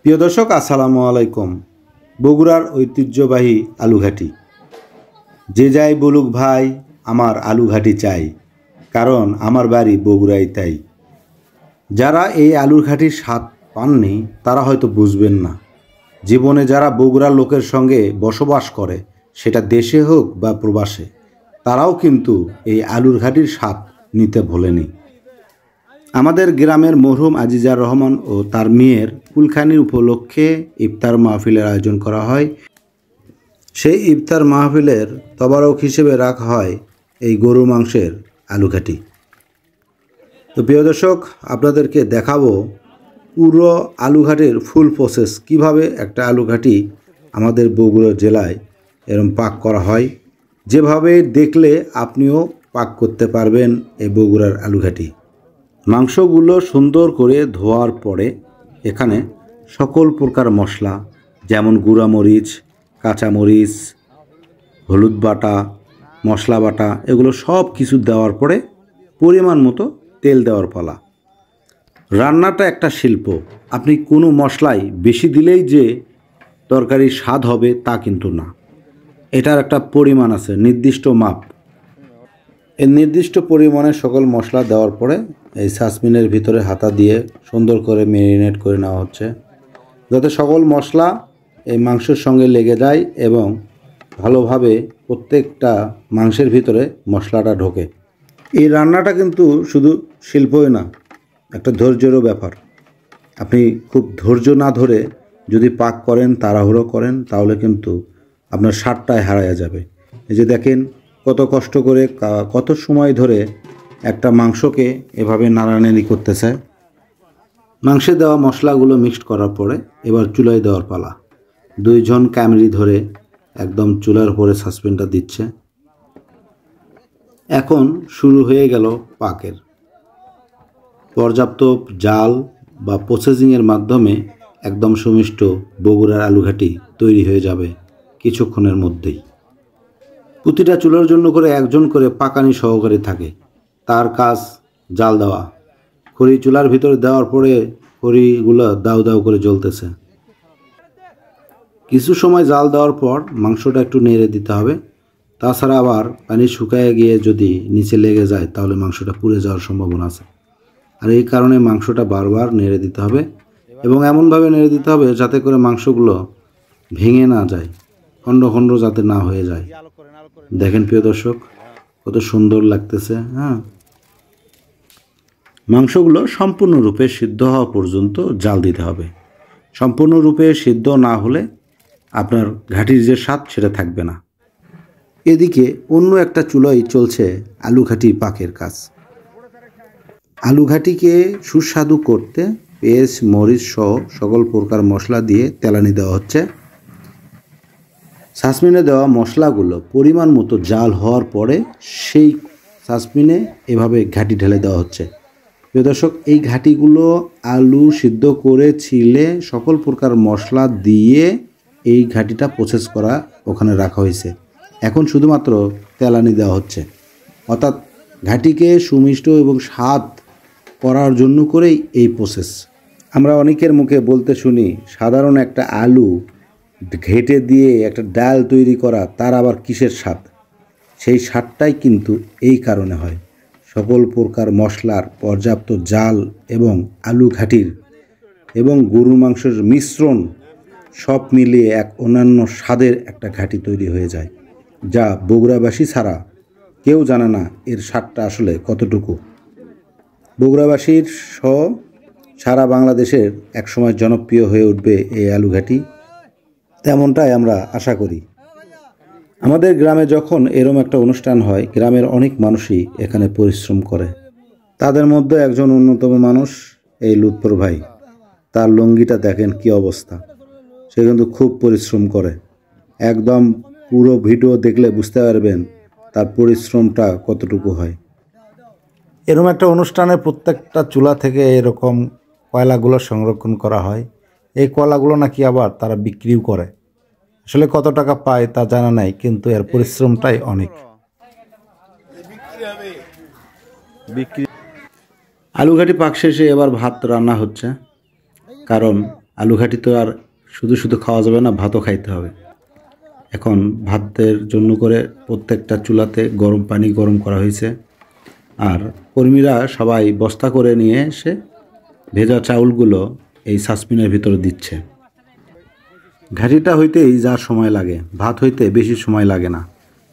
প্রিয় দর্শক, আসসালামু আলাইকুম। বগুড়ার ঐতিহ্যবাহী আলুঘাটি। যে যাই বলুক ভাই, আমার আলুঘাটি চাই, কারণ আমার বাড়ি বগুড়াই তাই। যারা এই আলুর ঘাটির স্বাদ পাননি তারা হয়তো বুঝবেন না। জীবনে যারা বগুড়ার লোকের সঙ্গে বসবাস করে, সেটা দেশে হোক বা প্রবাসে, তারাও কিন্তু এই আলুর ঘাটির স্বাদ নিতে ভোলেনি। আমাদের গ্রামের মরহুম আজিজার রহমান ও তার মেয়ের কুলখানির উপলক্ষে ইফতার মাহফিলের আয়োজন করা হয়। সেই ইফতার মাহফিলের তবারক হিসেবে রাখা হয় এই গরু মাংসের আলুঘাটি। তো প্রিয় দর্শক, আপনাদেরকে দেখাবো পুরো আলুঘাটির ফুল প্রসেস, কিভাবে একটা আলুঘাটি আমাদের বগুড়া জেলায় এরকম পাক করা হয়। যেভাবে দেখলে আপনিও পাক করতে পারবেন এই বগুড়ার আলুঘাটি। মাংসগুলো সুন্দর করে ধোয়ার পরে এখানে সকল প্রকার মশলা, যেমন গুঁড়ামরিচ, কাঁচামরিচ, হলুদ বাটা, মশলা বাটা, এগুলো সব কিছু দেওয়ার পরে পরিমাণ মতো তেল দেওয়ার পালা। রান্নাটা একটা শিল্প। আপনি কোনো মশলাই বেশি দিলেই যে তরকারির স্বাদ হবে তা কিন্তু না। এটার একটা পরিমাণ আছে, নির্দিষ্ট মাপ। এই নির্দিষ্ট পরিমাণে সকল মশলা দেওয়ার পরে এই সাসমিনের ভিতরে হাতা দিয়ে সুন্দর করে ম্যারিনেট করে নেওয়া হচ্ছে, যাতে সকল মশলা এই মাংসের সঙ্গে লেগে যায় এবং ভালোভাবে প্রত্যেকটা মাংসের ভিতরে মশলাটা ঢোকে। এই রান্নাটা কিন্তু শুধু শিল্পই না, একটা ধৈর্যেরও ব্যাপার। আপনি খুব ধৈর্য না ধরে যদি পাক করেন, তাড়াহুড়ো করেন, তাহলে কিন্তু আপনার স্বাদটাই হারায়া যাবে। এই যে দেখেন কত কষ্ট করে, কত সময় ধরে একটা মাংসকে এভাবে নাড়ানাড়ি করতেছে। মাংসে দেওয়া মশলাগুলো মিক্সড করার পরে এবার চুলায় দেওয়ার পালা। দুইজন ক্যামেরি ধরে একদম চুলার উপরে সাসপেনটা দিচ্ছে। এখন শুরু হয়ে গেল পাকের। পর্যাপ্ত জাল বা প্রসেসিংয়ের মাধ্যমে একদম সুমিষ্ট বগুড়ার আলুঘাটি তৈরি হয়ে যাবে কিছুক্ষণের মধ্যেই। প্রতিটা চুলার জন্য করে একজন করে পাকানি সহকারী থাকে, তার কাজ জাল দেওয়া। খড়ি চুলার ভিতরে দেওয়ার পরে খড়িগুলো দাউ দাউ করে জ্বলতেছে। কিছু সময় জাল দেওয়ার পর মাংসটা একটু নেড়ে দিতে হবে। তাছাড়া আবার পানি শুকায় গিয়ে যদি নিচে লেগে যায় তাহলে মাংসটা পুড়ে যাওয়ার সম্ভাবনা আছে। আর এই কারণে মাংসটা বারবার নেড়ে দিতে হবে এবং এমনভাবে নেড়ে দিতে হবে যাতে করে মাংসগুলো ভেঙে না যায়, খণ্ড খণ্ড যাতে না হয়ে যায়। দেখেন প্রিয় দর্শক, কত সুন্দর লাগতেছে। মাংসগুলো সম্পূর্ণরূপে সিদ্ধ হওয়া পর্যন্ত জাল দিতে হবে। সম্পূর্ণরূপে সিদ্ধ না হলে আপনার ঘাটির যে স্বাদ সেটা থাকবে না। এদিকে অন্য একটা চুলায় চলছে আলুঘাটি পাকের কাজ। আলুঘাটিকে সুস্বাদু করতে পেঁয়াজ, মরিচ সহ সকল প্রকার মশলা দিয়ে তেলানি দেওয়া হচ্ছে। সাসমিনে দেওয়া মশলাগুলো পরিমাণ মতো জাল হওয়ার পরে সেই সাসমিনে এভাবে ঘাটি ঢেলে দেওয়া হচ্ছে। প্রিয় দর্শক, এই ঘাটিগুলো আলু সিদ্ধ করে ছিলে সকল প্রকার মশলা দিয়ে এই ঘাটিটা প্রসেস করা ওখানে রাখা হয়েছে। এখন শুধুমাত্র তেলানি দেওয়া হচ্ছে, অর্থাৎ ঘাটিকে সুমিষ্ট এবং স্বাদ করার জন্য করেই এই প্রসেস। আমরা অনেকের মুখে বলতে শুনি, সাধারণ একটা আলু ঘেটে দিয়ে একটা ডাল তৈরি করা, তার আবার কিসের স্বাদ? সেই স্বাদটাই কিন্তু এই কারণে হয়, সকল প্রকার মশলার পর্যাপ্ত জাল এবং আলু ঘাটির এবং গরুর মাংসের মিশ্রণ সব মিলিয়ে এক অন্যান্য স্বাদের একটা ঘাটি তৈরি হয়ে যায়, যা বগুড়াবাসী ছাড়া কেউ জানে না এর স্বাদটা আসলে কতটুকু। বগুড়াবাসীর সহ সারা বাংলাদেশের একসময় জনপ্রিয় হয়ে উঠবে এই আলুঘাটি, তেমনটাই আমরা আশা করি। আমাদের গ্রামে যখন এরম একটা অনুষ্ঠান হয়, গ্রামের অনেক মানুষই এখানে পরিশ্রম করে। তাদের মধ্যে একজন অন্যতম মানুষ এই লুৎফর ভাই। তার লুঙ্গিটা দেখেন কি অবস্থা। সে কিন্তু খুব পরিশ্রম করে। একদম পুরো ভিডিও দেখলে বুঝতে পারবেন তার পরিশ্রমটা কতটুকু হয়। এরকম একটা অনুষ্ঠানে প্রত্যেকটা চুলা থেকে এরকম কয়লাগুলো সংরক্ষণ করা হয়। এই কয়লাগুলো নাকি আবার তারা বিক্রিও করে। আসলে কত টাকা পায় তা জানা নাই, কিন্তু এর পরিশ্রমটাই অনেক। আলুঘাটি পাক শেষে এবার ভাত রান্না হচ্ছে, কারণ আলু ঘাটি তো আর শুধু শুধু খাওয়া যাবে না, ভাতও খাইতে হবে। এখন ভাতের জন্য করে প্রত্যেকটা চুলাতে গরম পানি গরম করা হয়েছে। আর কর্মীরা সবাই বস্তা করে নিয়ে এসে ভেজা চাউলগুলো এই সাসপিনের ভিতরে দিচ্ছে। ঘাটিটা হইতেই যা সময় লাগে, ভাত হইতে বেশি সময় লাগে না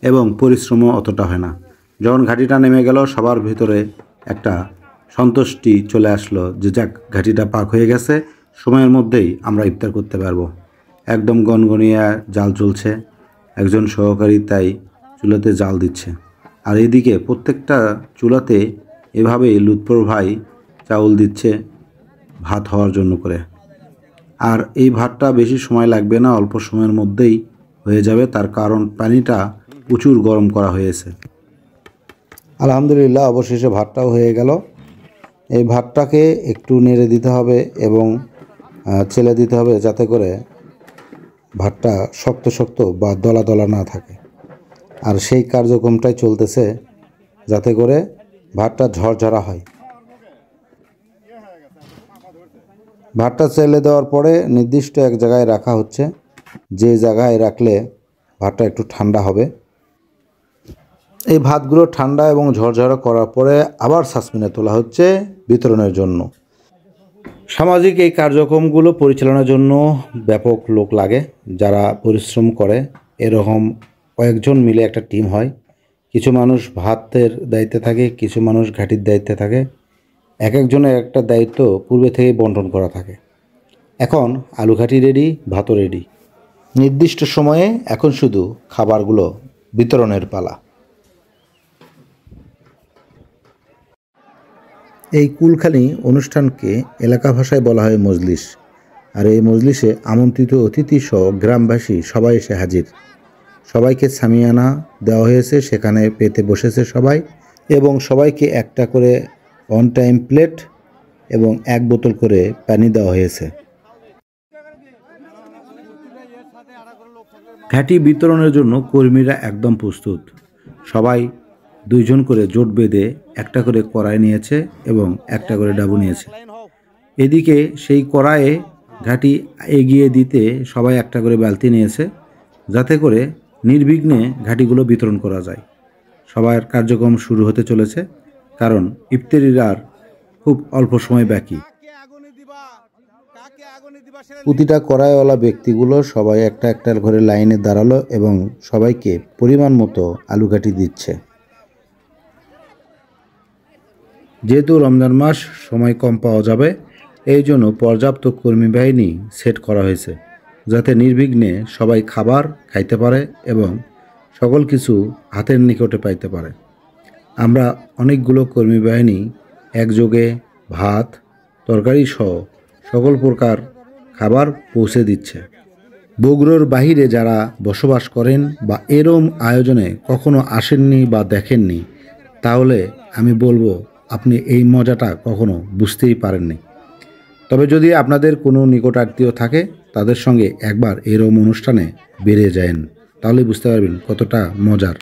এবং পরিশ্রমও অতটা হয় না। যখন ঘাটিটা নেমে গেল সবার ভিতরে একটা সন্তুষ্টি চলে আসলো যে যাক, ঘাটিটা পাক হয়ে গেছে, সময়ের মধ্যেই আমরা ইফতার করতে পারবো। একদম গনগনিয়া জাল চলছে, একজন সহকারী তাই চুলাতে জাল দিচ্ছে। আর এদিকে প্রত্যেকটা চুলাতে এভাবেই লুৎফর ভাই চাউল দিচ্ছে ভাত হওয়ার জন্য করে। আর এই ভাতটা বেশি সময় লাগবে না, অল্প সময়ের মধ্যেই হয়ে যাবে, তার কারণ পানিটা প্রচুর গরম করা হয়েছে। আলহামদুলিল্লাহ, অবশেষে ভাতটাও হয়ে গেল। এই ভাতটাকে একটু নেড়ে দিতে হবে এবং চেলে দিতে হবে যাতে করে ভাতটা শক্ত শক্ত বা দলা দলা না থাকে। আর সেই কার্যক্রমটাই চলতেছে যাতে করে ভাতটা ঝরঝরা হয়। ভাতটা চেলে দেওয়ার পরে নির্দিষ্ট এক জায়গায় রাখা হচ্ছে, যে জায়গায় রাখলে ভাতটা একটু ঠান্ডা হবে। এই ভাতগুলো ঠান্ডা এবং ঝরঝরা করার পরে আবার সাসপিনে তোলা হচ্ছে বিতরণের জন্য। সামাজিক এই কার্যক্রমগুলো পরিচালনার জন্য ব্যাপক লোক লাগে যারা পরিশ্রম করে। এরকম কয়েকজন মিলে একটা টিম হয়। কিছু মানুষ ভাতের দায়িত্বে থাকে, কিছু মানুষ ঘাটির দায়িত্বে থাকে। এক একজনের একটা দায়িত্ব পূর্বে থেকে বন্টন করা থাকে। এখন আলু ঘাটি রেডি, ভাতও রেডি। নির্দিষ্ট সময়ে এখন শুধু খাবারগুলো বিতরণের পালা। এই কুলখানি অনুষ্ঠানকে এলাকা ভাষায় বলা হয় মজলিস। আর এই মজলিসে আমন্ত্রিত অতিথি সহ গ্রামবাসী সবাই এসে হাজির। সবাইকে সামিয়ানা দেওয়া হয়েছে, সেখানে পেতে বসেছে সবাই এবং সবাইকে একটা করে অন টাইম প্লেট এবং এক বোতল করে পানি দেওয়া হয়েছে। ঘাটি বিতরণের জন্য কর্মীরা একদম প্রস্তুত। সবাই দুইজন করে জোট বেঁধে একটা করে কড়াই নিয়েছে এবং একটা করে ডাবু নিয়েছে। এদিকে সেই কড়াইয়ে ঘাটি এগিয়ে দিতে সবাই একটা করে বালতি নিয়েছে যাতে করে নির্বিঘ্নে ঘাটিগুলো বিতরণ করা যায়। সবার কার্যক্রম শুরু হতে চলেছে, কারণ ইফতারির আর খুব অল্প সময় বাকি। প্রতিটা কড়াইওয়ালা ব্যক্তিগুলো সবাই একটা একটা করে লাইনে দাঁড়ালো এবং সবাইকে পরিমাণ মতো আলু ঘাটি দিচ্ছে। যেহেতু রমজান মাস, সময় কম পাওয়া যাবে, এই জন্য পর্যাপ্ত কর্মী বাহিনী সেট করা হয়েছে যাতে নির্বিঘ্নে সবাই খাবার খাইতে পারে এবং সকল কিছু হাতের নিকটে পাইতে পারে। আমরা অনেকগুলো কর্মী বাহিনী একযোগে ভাত, তরকারি সহ সকল প্রকার খাবার পৌঁছে দিচ্ছে। বগুড়ার বাহিরে যারা বসবাস করেন বা এরম আয়োজনে কখনো আসেননি বা দেখেননি, তাহলে আমি বলবো আপনি এই মজাটা কখনো বুঝতেই পারেননি। তবে যদি আপনাদের কোনো নিকট আত্মীয় থাকে, তাদের সঙ্গে একবার এরম অনুষ্ঠানে বেরিয়ে যান, তাহলে বুঝতে পারবেন কতটা মজার।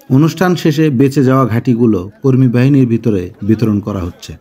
অনুষ্ঠান শেষে বেঁচে যাওয়া ঘাটিগুলো কর্মী বাহিনীর ভিতরে বিতরণ করা হচ্ছে।